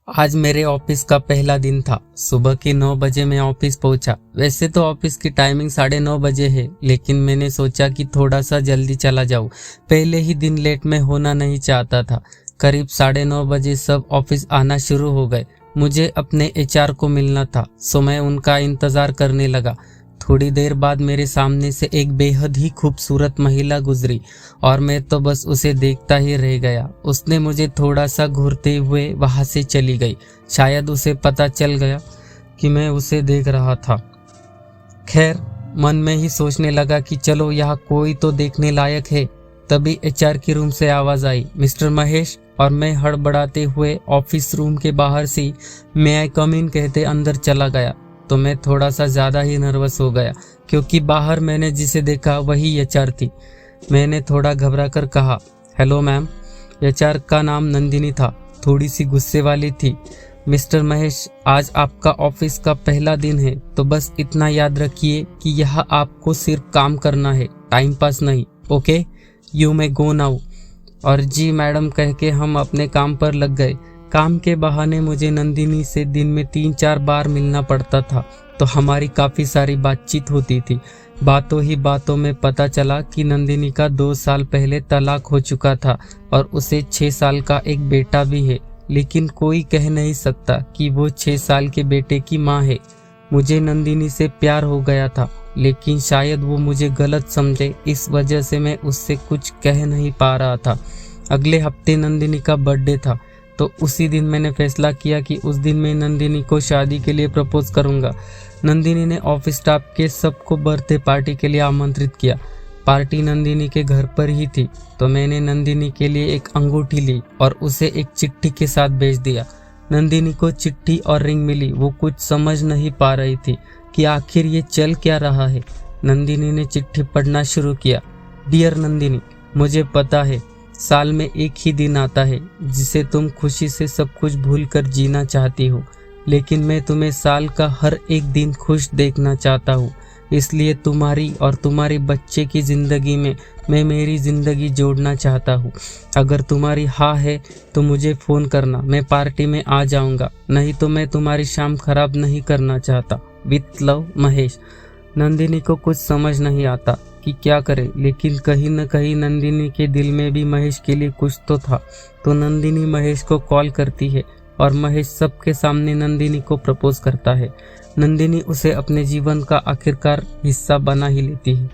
आज मेरे ऑफिस का पहला दिन था। सुबह के 9 बजे मैं ऑफिस पहुंचा। वैसे तो ऑफिस की टाइमिंग 9:30 बजे है, लेकिन मैंने सोचा कि थोड़ा सा जल्दी चला जाऊं। पहले ही दिन लेट में होना नहीं चाहता था। करीब 9:30 बजे सब ऑफिस आना शुरू हो गए। मुझे अपने एचआर को मिलना था, सो मैं उनका इंतजार करने लगा। थोड़ी देर बाद मेरे सामने से एक बेहद ही खूबसूरत महिला गुजरी और मैं तो बस उसे देखता ही रह गया। उसने मुझे थोड़ा सा घूरते हुए वहां से चली गई। शायद उसे पता चल गया कि मैं उसे देख रहा था। खैर, मन में ही सोचने लगा कि चलो यहाँ कोई तो देखने लायक है। तभी एचआर की रूम से आवाज आई, मिस्टर महेश। और मैं हड़बड़ाते हुए ऑफिस रूम के बाहर से मे आई कम इन कहते अंदर चला गया। तो मैं थोड़ा सा ज्यादा ही नर्वस हो गया, क्योंकि बाहर मैंने जिसे देखा वही एचआर थी। मैंने थोड़ा घबरा कर कहा, हेलो मैम। एचआर का नाम नंदिनी था, थोड़ी सी गुस्से वाली थी। मिस्टर महेश, आज आपका ऑफिस का पहला दिन है, तो बस इतना याद रखिए कि यह आपको सिर्फ काम करना है, टाइम पास नहीं। Okay, you may go now. और जी मैडम कह के हम अपने काम पर लग गए। काम के बहाने मुझे नंदिनी से दिन में 3-4 बार मिलना पड़ता था, तो हमारी काफ़ी सारी बातचीत होती थी। बातों ही बातों में पता चला कि नंदिनी का 2 साल पहले तलाक हो चुका था और उसे 6 साल का एक बेटा भी है, लेकिन कोई कह नहीं सकता कि वो 6 साल के बेटे की माँ है। मुझे नंदिनी से प्यार हो गया था, लेकिन शायद वो मुझे गलत समझे, इस वजह से मैं उससे कुछ कह नहीं पा रहा था। अगले हफ्ते नंदिनी का बर्थडे था, तो उसी दिन मैंने फैसला किया कि उस दिन मैं नंदिनी को शादी के लिए प्रपोज करूंगा। नंदिनी ने ऑफिस स्टाफ के सबको बर्थडे पार्टी के लिए आमंत्रित किया। पार्टी नंदिनी के घर पर ही थी, तो मैंने नंदिनी के लिए एक अंगूठी ली और उसे एक चिट्ठी के साथ भेज दिया। नंदिनी को चिट्ठी और रिंग मिली। वो कुछ समझ नहीं पा रही थी कि आखिर ये चल क्या रहा है। नंदिनी ने चिट्ठी पढ़ना शुरू किया। डियर नंदिनी, मुझे पता है साल में एक ही दिन आता है जिसे तुम खुशी से सब कुछ भूलकर जीना चाहती हो, लेकिन मैं तुम्हें साल का हर एक दिन खुश देखना चाहता हूँ। इसलिए तुम्हारी और तुम्हारे बच्चे की ज़िंदगी में मैं मेरी ज़िंदगी जोड़ना चाहता हूँ। अगर तुम्हारी हाँ है तो मुझे फ़ोन करना, मैं पार्टी में आ जाऊँगा। नहीं तो मैं तुम्हारी शाम खराब नहीं करना चाहता। With love, Mahesh. नंदिनी को कुछ समझ नहीं आता कि क्या करे, लेकिन कहीं न कहीं नंदिनी के दिल में भी महेश के लिए कुछ तो था। तो नंदिनी महेश को कॉल करती है और महेश सबके सामने नंदिनी को प्रपोज करता है। नंदिनी उसे अपने जीवन का आखिरकार हिस्सा बना ही लेती है।